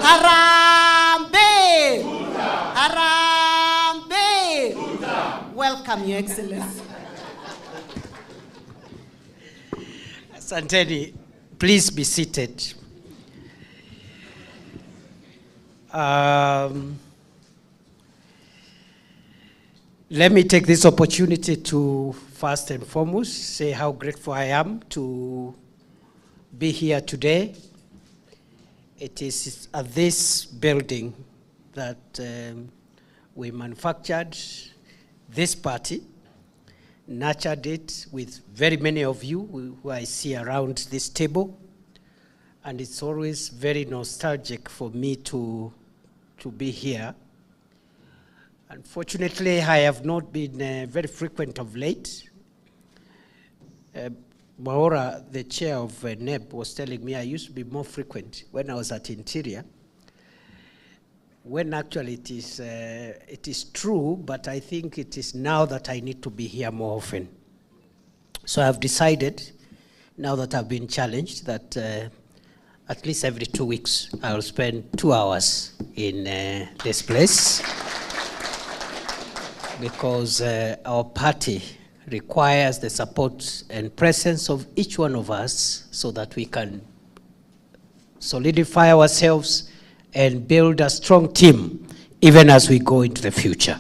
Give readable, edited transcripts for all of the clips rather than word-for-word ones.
Harambe! Harambe! Welcome, Your Excellency. Santeni, please be seated. Let me take this opportunity to first and foremost say how grateful I am to be here today. It is at this building that we manufactured this party, nurtured it with very many of you who I see around this table. And it's always very nostalgic for me to be here. Unfortunately, I have not been very frequent of late. Maora, the chair of NEB, was telling me I used to be more frequent when I was at Interior, when actually it is true, but I think it is now that I need to be here more often. So I've decided, now that I've been challenged, that at least every 2 weeks, I'll spend 2 hours in this place, because our party requires the support and presence of each one of us so that we can solidify ourselves and build a strong team even as we go into the future.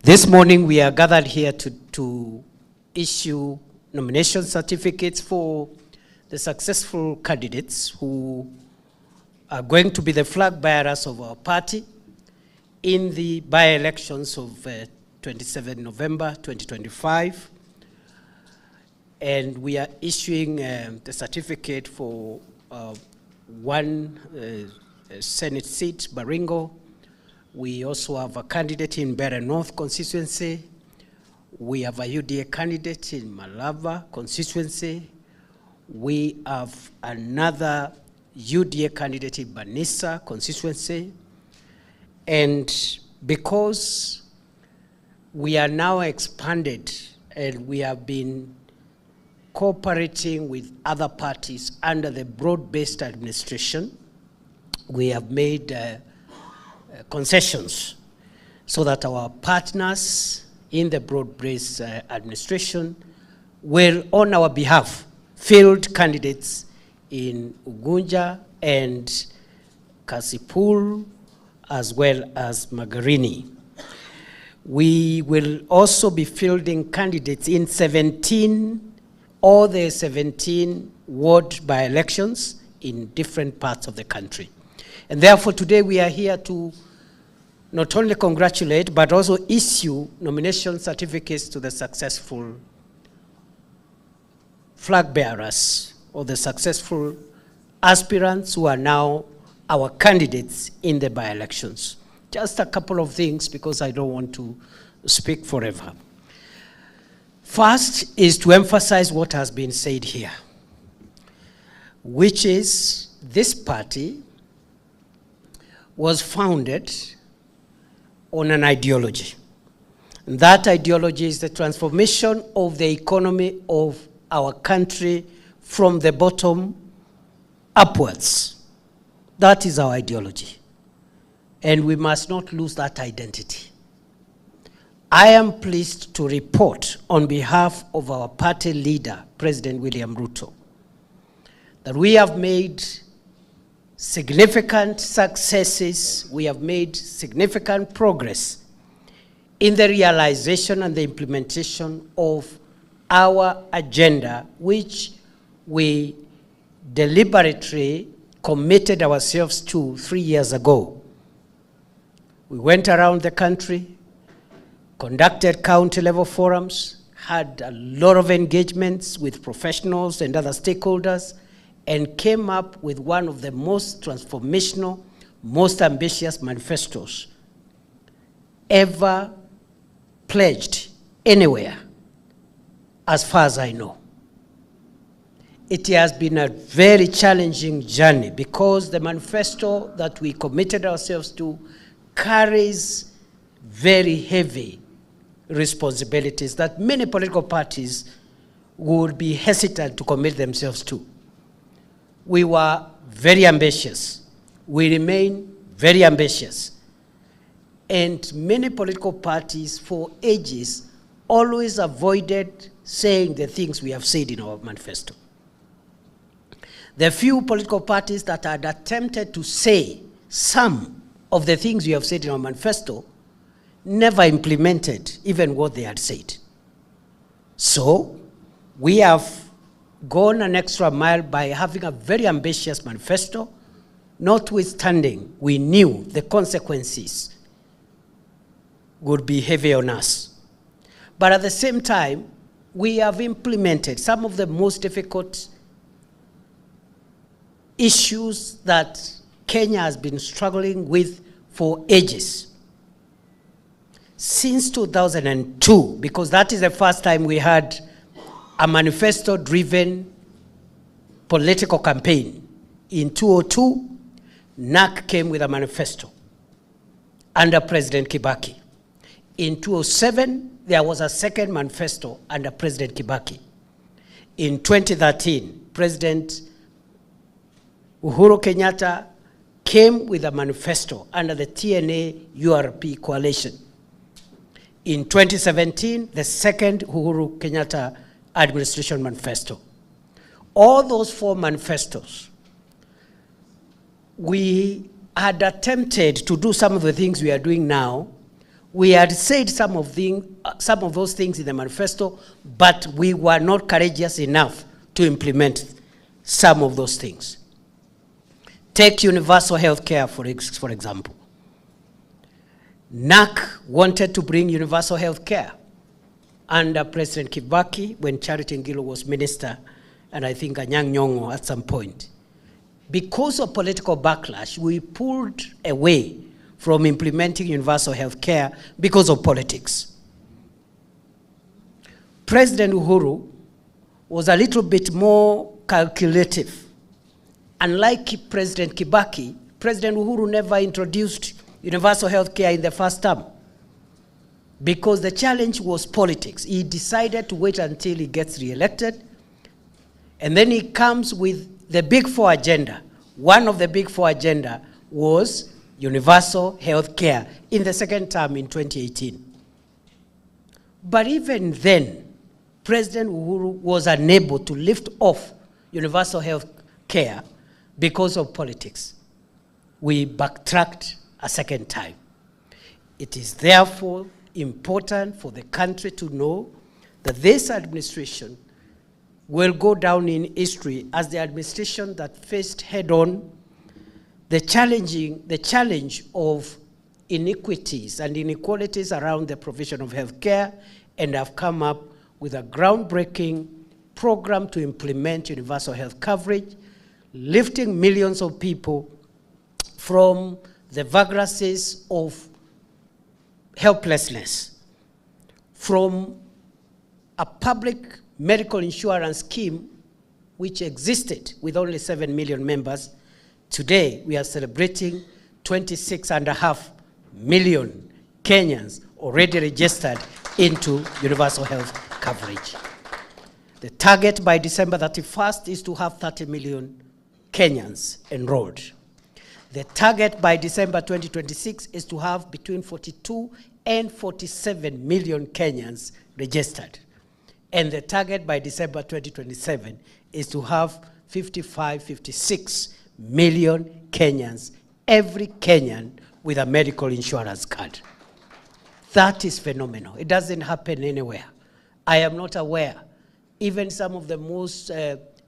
This morning we are gathered here to issue nomination certificates for the successful candidates who are going to be the flag bearers of our party in the by-elections of 27 November 2025. And we are issuing the certificate for one Senate seat, Baringo. We also have a candidate in Beira North constituency. We have a UDA candidate in Malava constituency. We have another UDA candidate in Banissa constituency. And because we are now expanded and we have been cooperating with other parties under the broad-based administration, we have made concessions so that our partners in the broad-based administration will, on our behalf, field candidates in Ugunja and Kasipul, as well as Magarini. We will also be fielding candidates in 17 ward by-elections in different parts of the country. And therefore today we are here to not only congratulate, but also issue nomination certificates to the successful flag bearers or the successful aspirants who are now our candidates in the by-elections. Just a couple of things, because I don't want to speak forever. First is to emphasize what has been said here, which is this party was founded on an ideology. And that ideology is the transformation of the economy of our country from the bottom upwards. That is our ideology. And we must not lose that identity. I am pleased to report on behalf of our party leader, President William Ruto, that we have made significant successes, we have made significant progress in the realization and the implementation of our agenda, which we deliberately committed ourselves to 3 years ago. We went around the country, conducted county-level forums, had a lot of engagements with professionals and other stakeholders, and came up with one of the most transformational, most ambitious manifestos ever pledged anywhere, as far as I know. It has been a very challenging journey because the manifesto that we committed ourselves to carries very heavy responsibilities that many political parties would be hesitant to commit themselves to. We were very ambitious. we remain very ambitious. And many political parties for ages always avoided saying the things we have said in our manifesto. The few political parties that had attempted to say some of the things we have said in our manifesto never implemented even what they had said. So we have gone an extra mile by having a very ambitious manifesto. Notwithstanding, we knew the consequences would be heavy on us. But at the same time, we have implemented some of the most difficult issues that Kenya has been struggling with for ages. Since 2002, because that is the first time we had a manifesto-driven political campaign. In 2002, NAC came with a manifesto under President Kibaki. In 2007, there was a second manifesto under President Kibaki. In 2013, President Uhuru Kenyatta came with a manifesto under the TNA-URP coalition. In 2017, the second Uhuru Kenyatta administration manifesto. All those four manifestos, we had attempted to do some of the things we are doing now. We had said some of those things in the manifesto, but we were not courageous enough to implement some of those things. Take universal health care, for example. NAC wanted to bring universal health care under President Kibaki when Charity Ngilu was minister, and I think Anyang' Nyong'o at some point. Because of political backlash, we pulled away from implementing universal health care because of politics. President Uhuru was a little bit more calculative. Unlike President Kibaki, President Uhuru never introduced universal health care in the first term because the challenge was politics. He decided to wait until he gets re-elected, and then he comes with the Big Four agenda. One of the Big Four agenda was universal health care in the second term in 2018. But even then, President Uhuru was unable to lift off universal health care because of politics. We backtracked a second time. It is therefore important for the country to know that this administration will go down in history as the administration that faced head-on the challenge of inequities and inequalities around the provision of health care, and have come up with a groundbreaking program to implement universal health coverage, lifting millions of people from the vagaries of helplessness, from a public medical insurance scheme which existed with only 7 million members. Today, we are celebrating 26.5 million Kenyans already registered into universal health coverage. The target by December 31st is to have 30 million Kenyans enrolled. The target by December 2026 is to have between 42 and 47 million Kenyans registered. And the target by December 2027 is to have 55, 56 million Kenyans, every Kenyan with a medical insurance card. That is phenomenal. It doesn't happen anywhere. I am not aware. Even some of the most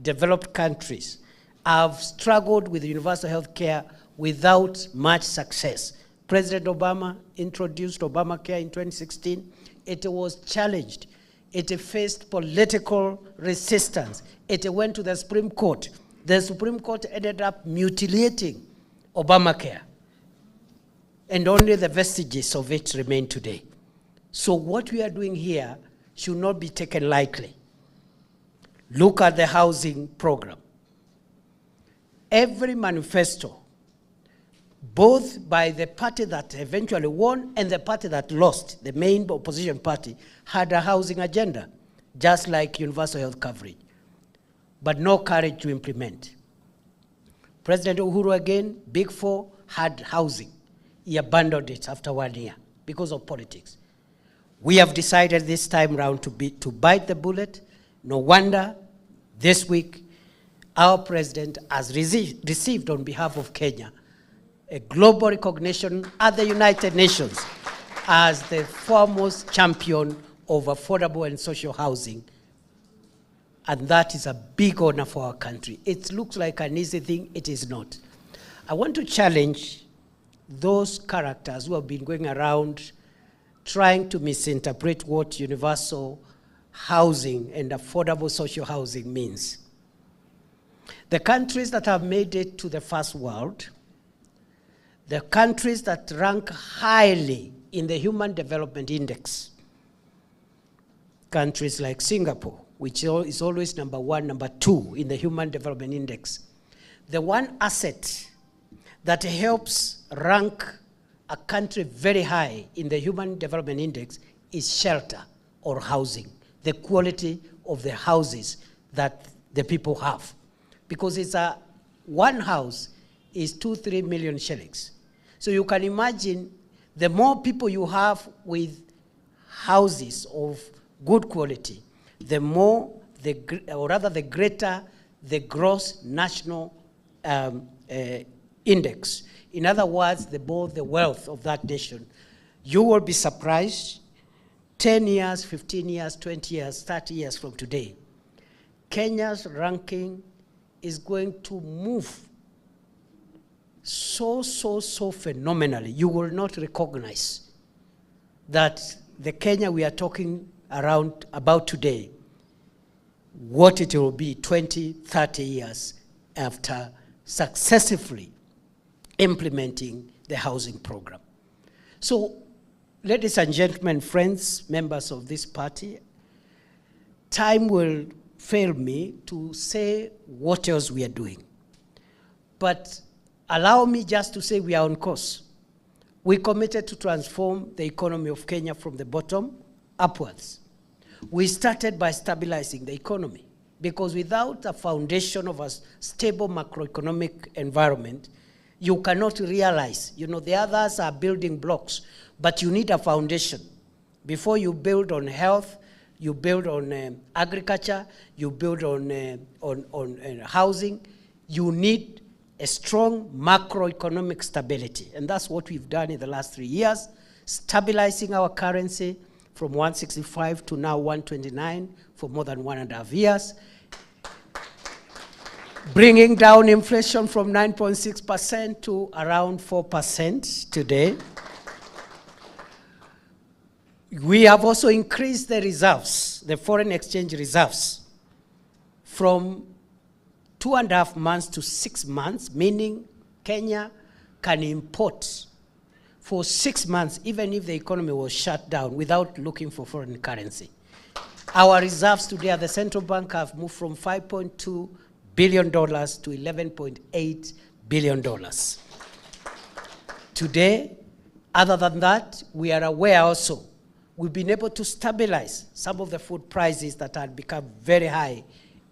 developed countries have struggled with universal health care without much success. President Obama introduced Obamacare in 2016. It was challenged. It faced political resistance. It went to the Supreme Court. The Supreme Court ended up mutilating Obamacare, and only the vestiges of it remain today. So what we are doing here should not be taken lightly. Look at the housing program. Every manifesto, both by the party that eventually won and the party that lost, the main opposition party, had a housing agenda, just like universal health coverage, but no courage to implement. President Uhuru again, Big Four, had housing. He abandoned it after 1 year because of politics. We have decided this time round to bite the bullet. No wonder this week our president has received on behalf of Kenya a global recognition at the United Nations as the foremost champion of affordable and social housing. And that is a big honor for our country. It looks like an easy thing, it is not. I want to challenge those characters who have been going around trying to misinterpret what universal housing and affordable social housing means. The countries that have made it to the first world, the countries that rank highly in the Human Development Index, countries like Singapore, which is always number 1, number 2 in the Human Development Index, the one asset that helps rank a country very high in the Human Development Index is shelter or housing, the quality of the houses that the people have. Because it's one house is 2-3 million shillings. So you can imagine the more people you have with houses of good quality, the more, the greater the gross national index. In other words, the more the wealth of that nation. You will be surprised, 10 years, 15 years, 20 years, 30 years from today, Kenya's ranking is going to move so phenomenally. You will not recognize that the Kenya we are talking about today, what it will be 20, 30 years after successfully implementing the housing program. So, ladies and gentlemen, friends, members of this party, time will fail me to say what else we are doing. But allow me just to say we are on course. We committed to transform the economy of Kenya from the bottom upwards. We started by stabilizing the economy, because without a foundation of a stable macroeconomic environment, you cannot realize, the others are building blocks, but you need a foundation. Before you build on health, you build on agriculture, you build on housing, you need a strong macroeconomic stability. And that's what we've done in the last 3 years, stabilizing our currency from 165 to now 129 for more than 1.5 years, bringing down inflation from 9.6% to around 4% today. We have also increased the reserves, the foreign exchange reserves, from 2.5 months to 6 months, meaning Kenya can import for 6 months, even if the economy was shut down, without looking for foreign currency. Our reserves today at the central bank have moved from $5.2 billion to $11.8 billion. Today, other than that, we are aware also, we've been able to stabilize some of the food prices that had become very high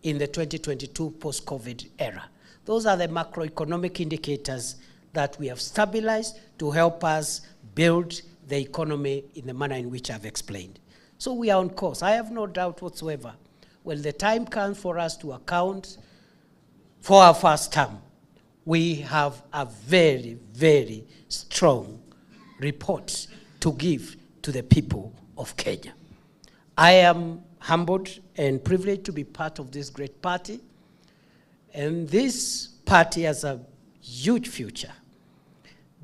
in the 2022 post-COVID era. Those are the macroeconomic indicators that we have stabilized to help us build the economy in the manner in which I've explained. So we are on course. I have no doubt whatsoever. When the time comes for us to account for our first term, we have a very, very strong report to give to the people of Kenya. I am humbled and privileged to be part of this great party. And this party has a huge future.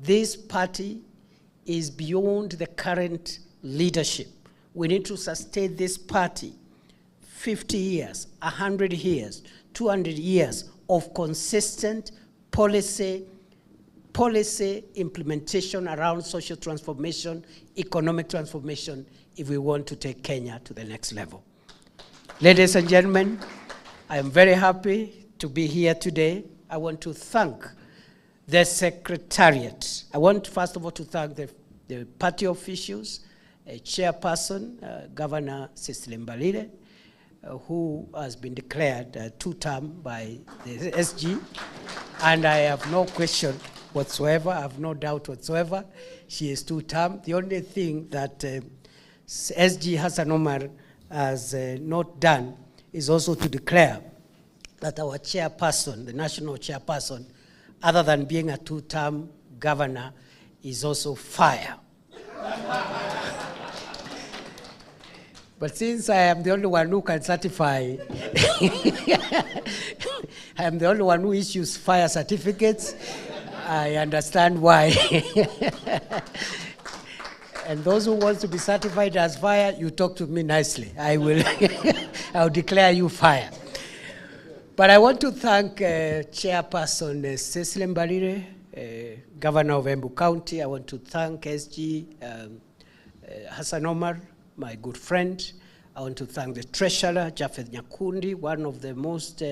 This party is beyond the current leadership. We need to sustain this party 50 years, 100 years, 200 years of consistent policy implementation around social transformation, economic transformation, if we want to take Kenya to the next level. Ladies and gentlemen, I am very happy to be here today. I want to thank the Secretariat. I want, first of all, to thank the party officials, Chairperson, Governor Cecily Mbalile, who has been declared two-term by the SG. And I have no question whatsoever, I have no doubt whatsoever. She is two-term. The only thing that SG Hassan Omar has not done is also to declare that our chairperson, the national chairperson, other than being a two-term governor, is also fire. But since I am the only one who can certify, I am the only one who issues fire certificates, I understand why. And those who want to be certified as fire, you talk to me nicely. I will I'll declare you fire. But I want to thank Chairperson Cecily Mbalire, Governor of Embu County. I want to thank SG Hassan Omar, my good friend. I want to thank the Treasurer, Japheth Nyakundi, one of the most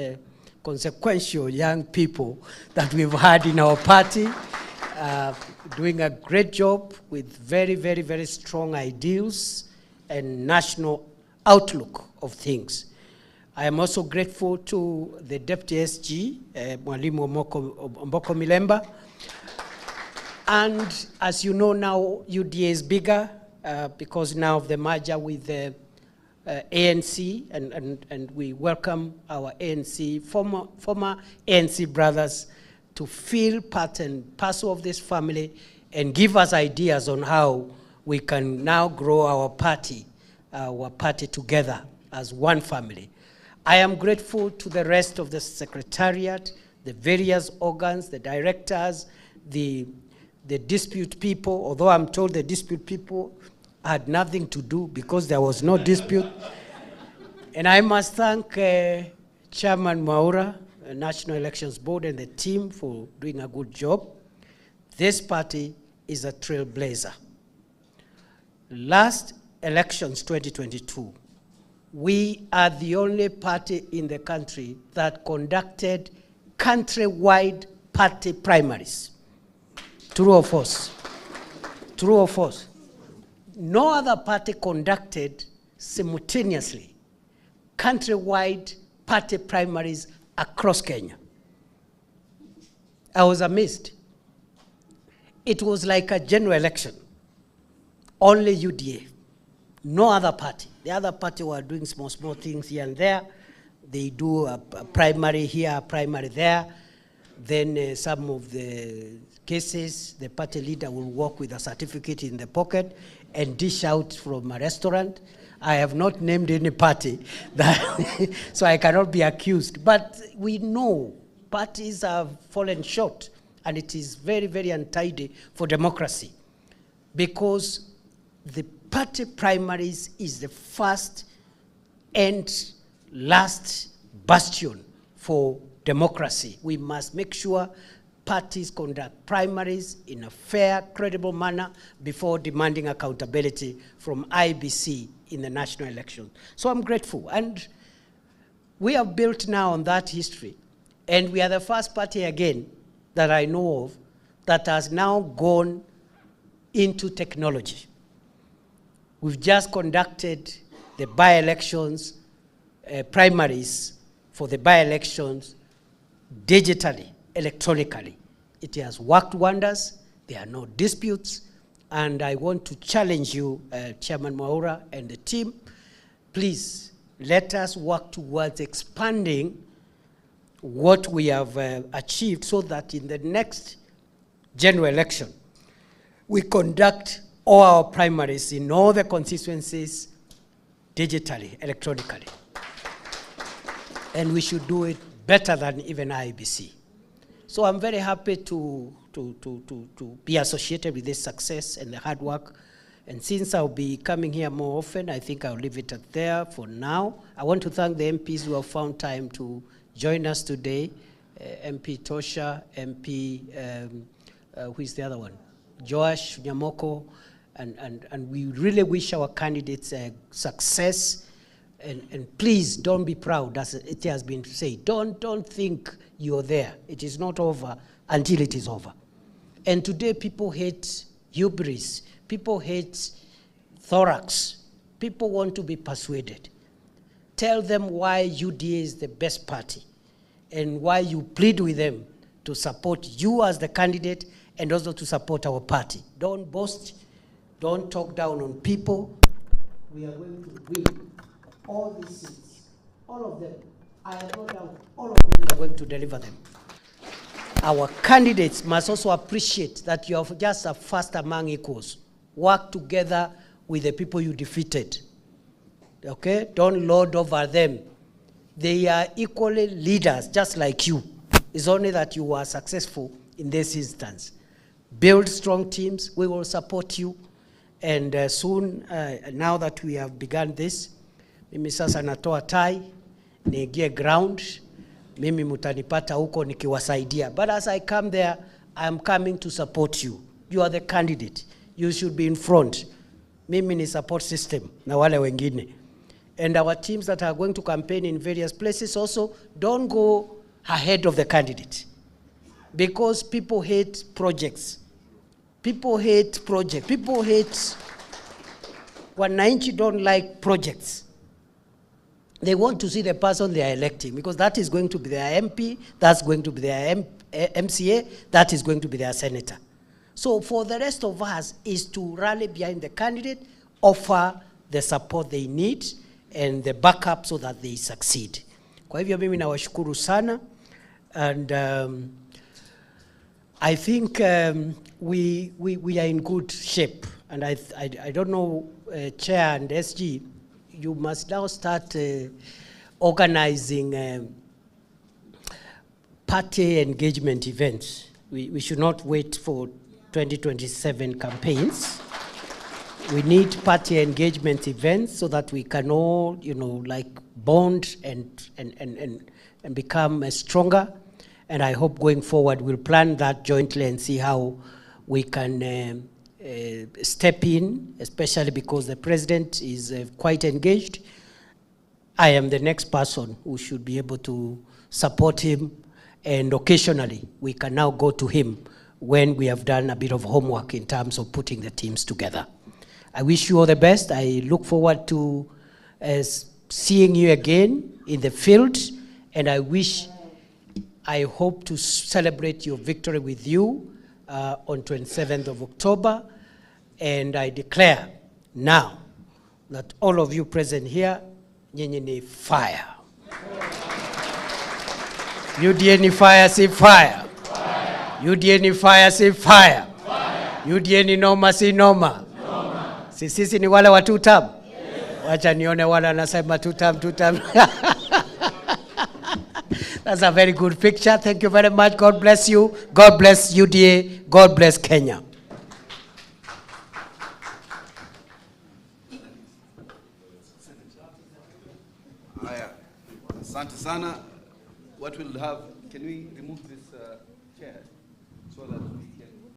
consequential young people that we've had in our party, doing a great job with very, very, very strong ideals and national outlook of things. I am also grateful to the Deputy SG, Mwalimu Omboko Milemba. And as you know now, UDA is bigger because now of the merger with the ANC, and we welcome our ANC, former ANC brothers to feel part and parcel of this family and give us ideas on how we can now grow our party together as one family. I am grateful to the rest of the secretariat, the various organs, the directors, the dispute people, although I'm told the dispute people had nothing to do because there was no dispute. And I must thank Chairman Mwaura, National Elections Board, and the team for doing a good job. This party is a trailblazer. Last elections, 2022, we are the only party in the country that conducted country-wide party primaries. True or false? True or false? No other party conducted simultaneously country-wide party primaries across Kenya. I was amazed. It was like a general election. Only UDA. No other party. The other party were doing small things here and there. They do a primary here, a primary there. Then some of the cases, the party leader will walk with a certificate in the pocket and dish out from a restaurant. I have not named any party, that so I cannot be accused. But we know parties have fallen short, and it is very, very untidy for democracy, because the party primaries is the first and last bastion for democracy. We must make sure parties conduct primaries in a fair, credible manner before demanding accountability from IBC in the national election. So I'm grateful. And we have built now on that history. And we are the first party again that I know of that has now gone into technology. We've just conducted the by-elections, primaries for the by-elections digitally, electronically. It has worked wonders. There are no disputes. And I want to challenge you, Chairman Mwaura and the team, please let us work towards expanding what we have achieved so that in the next general election, we conduct all our primaries in all the constituencies digitally, electronically. And we should do it better than even IBC. So I'm very happy to be associated with this success and the hard work. And since I'll be coming here more often, I think I'll leave it at there for now. I want to thank the MPs who have found time to join us today. MP Tosha, MP, who is the other one? Joash Nyamoko. And we really wish our candidates success. And please don't be proud, as it has been said. Don't think you're there. It is not over until it is over. And today people hate hubris. People hate thorax. People want to be persuaded. Tell them why UDA is the best party and why you plead with them to support you as the candidate and also to support our party. Don't boast, don't talk down on people. We are going to win all these seats, all of them. I have no doubt all of them are going to deliver them. Our candidates must also appreciate that you are just a first among equals. Work together with the people you defeated. Okay? Don't lord over them. They are equally leaders, just like you. It's only that you are successful in this instance. Build strong teams. We will support you. And soon, now that we have begun this, mimi sasa natoa tai, niingie ground, mimi mutanipata huko nikiwasaidia. But as I come there, I'm coming to support you. You are the candidate. You should be in front. Mimi ni support system na wale wengine. And our teams that are going to campaign in various places also, don't go ahead of the candidate. Because people hate projects. People hate projects. People hate, wananchi don't like projects. They want to see the person they are electing, because that is going to be their MP, that's going to be their MCA, that is going to be their senator. So for the rest of us is to rally behind the candidate, offer the support they need and the backup so that they succeed. Kwa hivyo mimi nawashukuru sana, and I think we are in good shape, and I don't know, Chair and SG, you must now start organizing party engagement events. We should not wait for 2027 campaigns. We need party engagement events so that we can all, like bond and become stronger. And I hope going forward we'll plan that jointly and see how we can step in, especially because the president is quite engaged. I am the next person who should be able to support him, and occasionally we can now go to him when we have done a bit of homework in terms of putting the teams together. I wish you all the best. I look forward to seeing you again in the field, and I hope to celebrate your victory with you on 27th of October. And I declare now that all of you present here, nyinyi ni fire. UDA ni fire, say fire. UDA ni fire, say fire. UDA ni noma, say noma. Sisi ni wale wa two term. Wacha nione wale wanasema two term. That's a very good picture. Thank you very much. God bless you. God bless UDA. God bless Kenya. Asante sana. What we'll have, can we remove this chair so that we